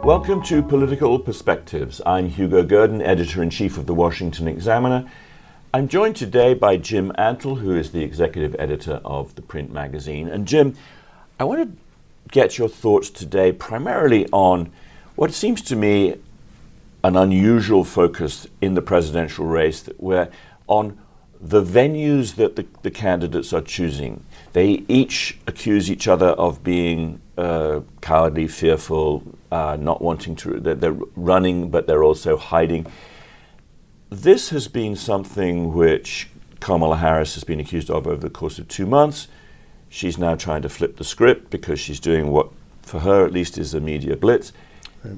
Welcome to Political Perspectives. I'm Hugo Gurdon, Editor-in-Chief of the Washington Examiner. I'm joined today by Jim Antle, who is the Executive Editor of the print magazine. And Jim, I want to get your thoughts today primarily on what seems to me an unusual focus in the presidential race, where on the venues that the candidates are choosing. They each accuse each other of being cowardly, fearful, not wanting to, they're running, but they're also hiding. This has been something which Kamala Harris has been accused of over the course of 2 months. She's now trying to flip the script because she's doing what, for her at least, is a media blitz. Right.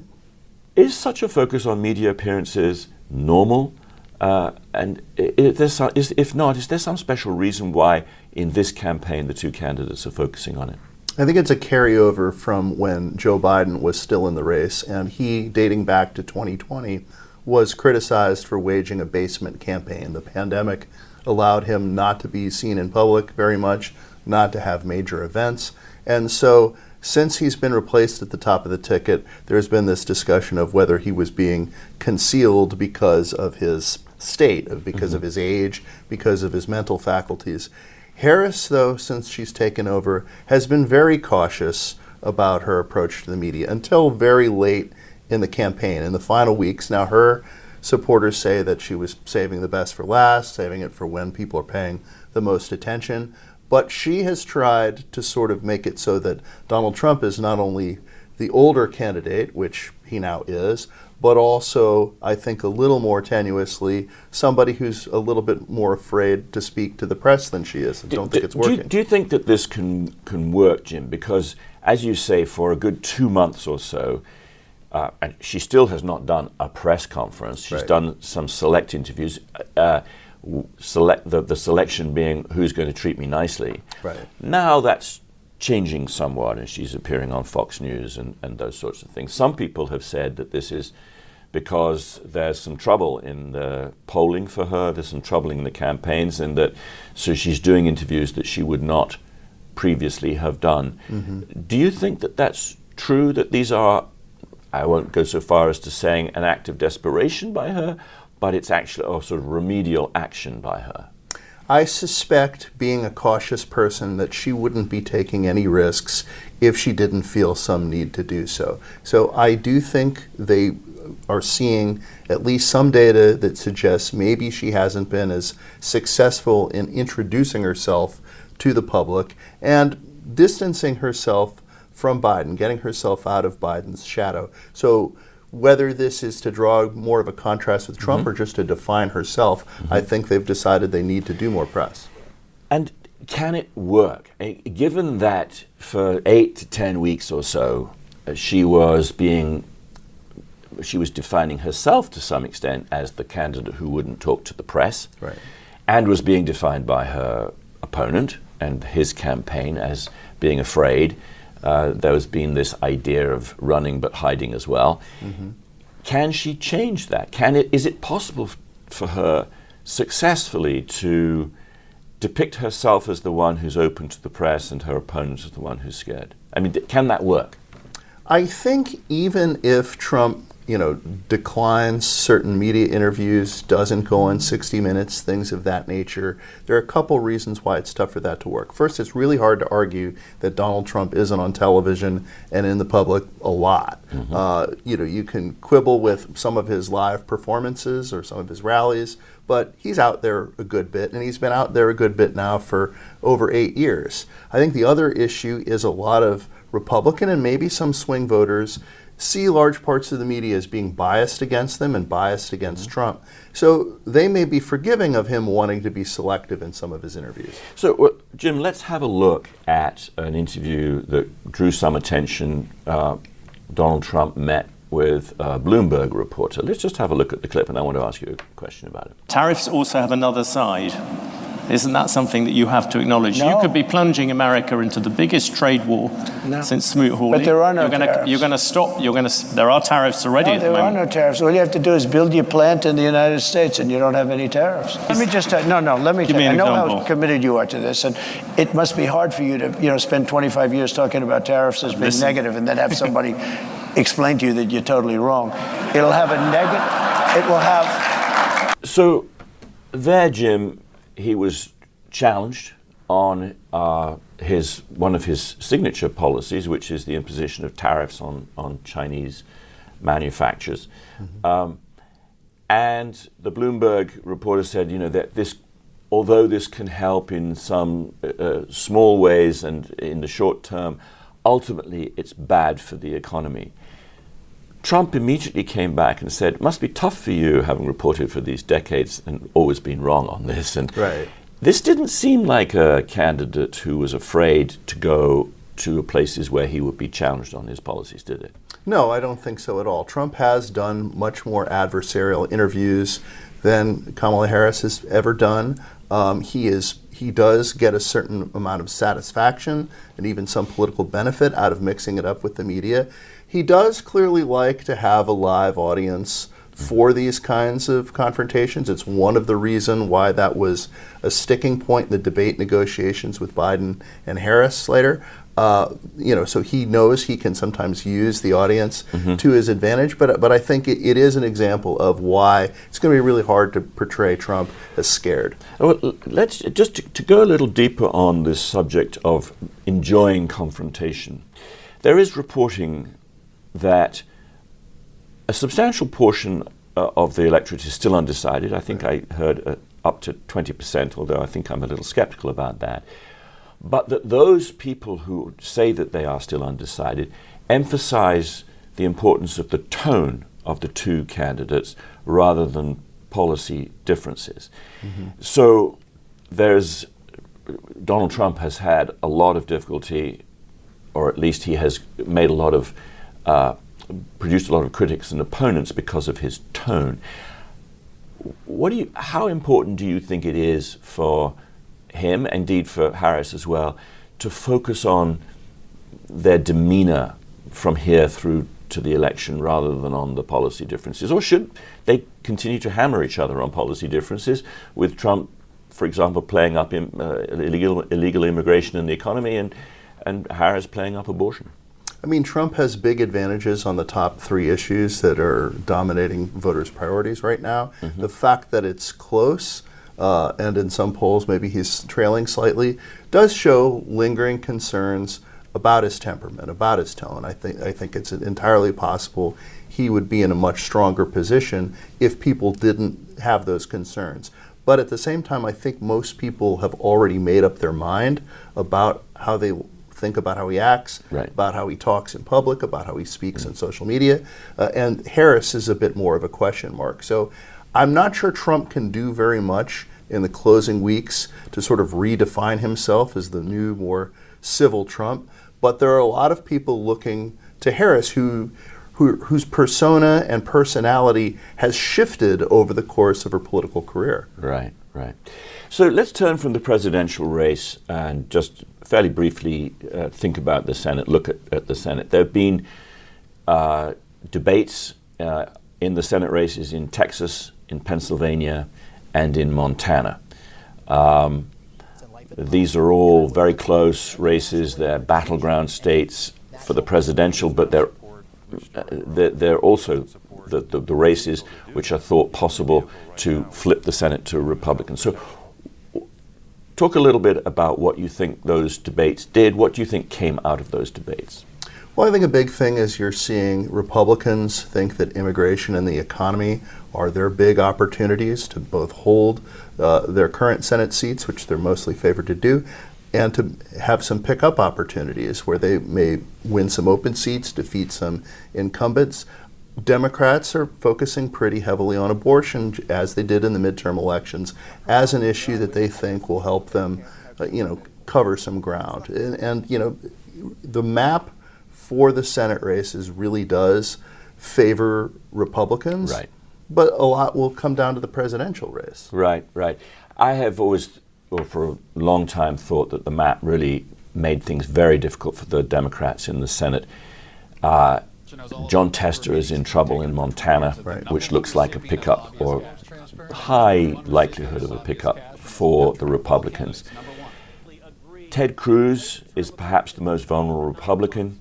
Is such a focus on media appearances normal? And if not, is there some special reason why in this campaign the two candidates are focusing on it? I think it's a carryover from when Joe Biden was still in the race, and he, dating back to 2020, was criticized for waging a basement campaign. The pandemic allowed him not to be seen in public very much, not to have major events. And so since he's been replaced at the top of the ticket, there's been this discussion of whether he was being concealed because of his state, because of his age, because of his mental faculties. Harris, though, since she's taken over, has been very cautious about her approach to the media until very late in the campaign, in the final weeks. Now, her supporters say that she was saving the best for last, saving it for when people are paying the most attention. But she has tried to sort of make it so that Donald Trump is not only the older candidate, which he now is, but also, I think, a little more tenuously, somebody who's a little bit more afraid to speak to the press than she is. I don't think it's working. Do you think that this can work, Jim? Because, as you say, for a good 2 months or so, and she still has not done a press conference. She's done some select interviews, the selection being who's going to treat me nicely. Right. Now that's changing somewhat, and she's appearing on Fox News and those sorts of things. Some people have said that this is because there's some trouble in the polling for her, there's some trouble in the campaigns, and that so she's doing interviews that she would not previously have done. Do you think that that's true, that these are, I won't go so far as to saying an act of desperation by her, but it's actually a sort of remedial action by her? I suspect, being a cautious person, that she wouldn't be taking any risks if she didn't feel some need to do so. So I do think they are seeing at least some data that suggests maybe she hasn't been as successful in introducing herself to the public and distancing herself from Biden, getting herself out of Biden's shadow. So whether this is to draw more of a contrast with Trump or just to define herself, I think they've decided they need to do more press. And can it work? Given that for 8 to 10 weeks or so, she was defining herself to some extent as the candidate who wouldn't talk to the press, and was being defined by her opponent and his campaign as being afraid. There's been this idea of running but hiding as well. Can she change that? Is it possible for her successfully to depict herself as the one who's open to the press and her opponent as the one who's scared? I mean, can that work? I think even if Trump, declines certain media interviews, doesn't go on 60 Minutes, things of that nature, there are a couple reasons why it's tough for that to work. First, it's really hard to argue that Donald Trump isn't on television and in the public a lot. You can quibble with some of his live performances or some of his rallies, but he's out there a good bit, and he's been out there a good bit now for over 8 years. I think the other issue is a lot of Republican and maybe some swing voters see large parts of the media as being biased against them and biased against Trump. So they may be forgiving of him wanting to be selective in some of his interviews. So, Jim, let's have a look at an interview that drew some attention. Donald Trump met with a Bloomberg reporter. Let's just have a look at the clip, and I want to ask you a question about it. Tariffs also have another side. Isn't that something that you have to acknowledge? No. You could be plunging America into the biggest trade war since Smoot-Hawley. But there are no tariffs. You're going to stop. There are tariffs already at the moment. There are no tariffs. All you have to do is build your plant in the United States, and you don't have any tariffs. Let me just let me Give tell me you. an I know example. how committed you are to this, and it must be hard for you to spend 25 years talking about tariffs as being negative, and then have somebody explain to you that you're totally wrong. It'll have a negative, it will have. So there, Jim, he was challenged on one of his signature policies, which is the imposition of tariffs on Chinese manufacturers. And the Bloomberg reporter said, that although this can help in some small ways and in the short term, ultimately it's bad for the economy. Trump immediately came back and said, it must be tough for you, having reported for these decades and always been wrong on this. And Right. This didn't seem like a candidate who was afraid to go to places where he would be challenged on his policies, did it? No, I don't think so at all. Trump has done much more adversarial interviews than Kamala Harris has ever done. He does get a certain amount of satisfaction and even some political benefit out of mixing it up with the media. He does clearly like to have a live audience for these kinds of confrontations. It's one of the reasons why that was a sticking point in the debate negotiations with Biden and Harris later. So he knows he can sometimes use the audience to his advantage, but I think it is an example of why it's going to be really hard to portray Trump as scared. Well, let's just to go a little deeper on this subject of enjoying confrontation. There is reporting that a substantial portion of the electorate is still undecided. I think I heard up to 20%, although I think I'm a little skeptical about that. But that those people who say that they are still undecided emphasize the importance of the tone of the two candidates rather than policy differences. So Donald Trump has had a lot of difficulty, or at least he has made produced a lot of critics and opponents because of his tone. How important do you think it is for him, indeed for Harris as well, to focus on their demeanor from here through to the election rather than on the policy differences? Or should they continue to hammer each other on policy differences, with Trump, for example, playing up illegal immigration in the economy and Harris playing up abortion? I mean, Trump has big advantages on the top three issues that are dominating voters' priorities right now. The fact that it's close, and in some polls maybe he's trailing slightly, does show lingering concerns about his temperament, about his tone. I think it's entirely possible he would be in a much stronger position if people didn't have those concerns. But at the same time, I think most people have already made up their mind about how they think about how he acts, about how he talks in public, about how he speaks on social media. And Harris is a bit more of a question mark. So I'm not sure Trump can do very much in the closing weeks to sort of redefine himself as the new, more civil Trump. But there are a lot of people looking to Harris whose persona and personality has shifted over the course of her political career. Right. So let's turn from the presidential race and just fairly briefly think about the Senate, look at the Senate. There have been debates in the Senate races in Texas, in Pennsylvania, and in Montana. These are all very close races. They're battleground states for the presidential, but they're also the races which are thought possible to flip the Senate to Republicans. So talk a little bit about what you think those debates did. What do you think came out of those debates? Well, I think a big thing is you're seeing Republicans think that immigration and the economy are their big opportunities to both hold their current Senate seats, which they're mostly favored to do, and to have some pickup opportunities where they may win some open seats, defeat some incumbents. Democrats are focusing pretty heavily on abortion, as they did in the midterm elections, as an issue that they think will help them, cover some ground. And the map for the Senate races really does favor Republicans, but a lot will come down to the presidential race. Right. I have always, for a long time, thought that the map really made things very difficult for the Democrats in the Senate. John Tester is in trouble in Montana, which looks like a pickup, or high likelihood of a pickup for the Republicans. Ted Cruz is perhaps the most vulnerable Republican,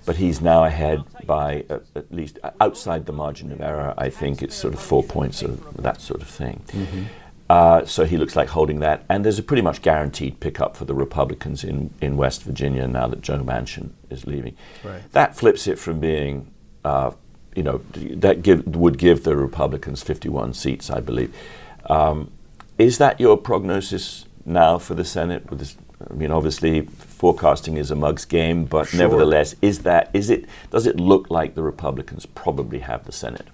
but he's now ahead by at least outside the margin of error. I think it's sort of 4 points or that sort of thing. So he looks like holding that. And there's a pretty much guaranteed pickup for the Republicans in West Virginia now that Joe Manchin is leaving. Right. That flips it from being, would give the Republicans 51 seats, I believe. Is that your prognosis now for the Senate? I mean, obviously, forecasting is a mug's game, but Sure. nevertheless, does it look like the Republicans probably have the Senate?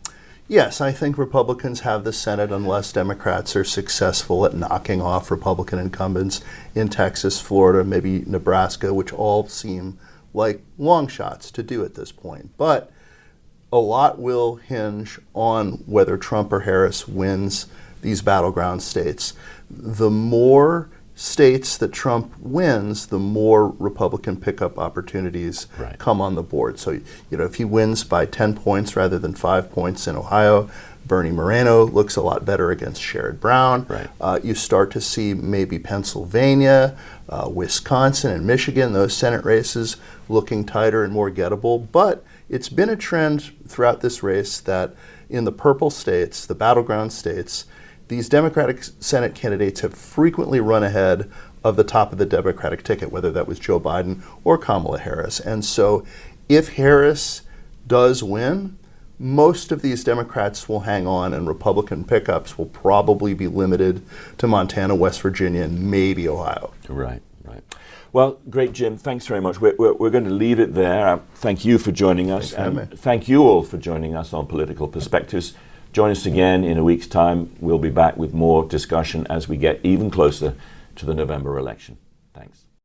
Yes, I think Republicans have the Senate unless Democrats are successful at knocking off Republican incumbents in Texas, Florida, maybe Nebraska, which all seem like long shots to do at this point. But a lot will hinge on whether Trump or Harris wins these battleground states. The more states that Trump wins, the more Republican pickup opportunities Right. come on the board. So, if he wins by 10 points rather than 5 points in Ohio, Bernie Moreno looks a lot better against Sherrod Brown. Right. You start to see maybe Pennsylvania, Wisconsin, and Michigan, those Senate races looking tighter and more gettable. But it's been a trend throughout this race that in the purple states, the battleground states, these Democratic Senate candidates have frequently run ahead of the top of the Democratic ticket, whether that was Joe Biden or Kamala Harris. And so if Harris does win, most of these Democrats will hang on, and Republican pickups will probably be limited to Montana, West Virginia, and maybe Ohio. Right. Well, great, Jim. Thanks very much. We're going to leave it there. Thank you for joining us. And thank you all for joining us on Political Perspectives. Join us again in a week's time. We'll be back with more discussion as we get even closer to the November election.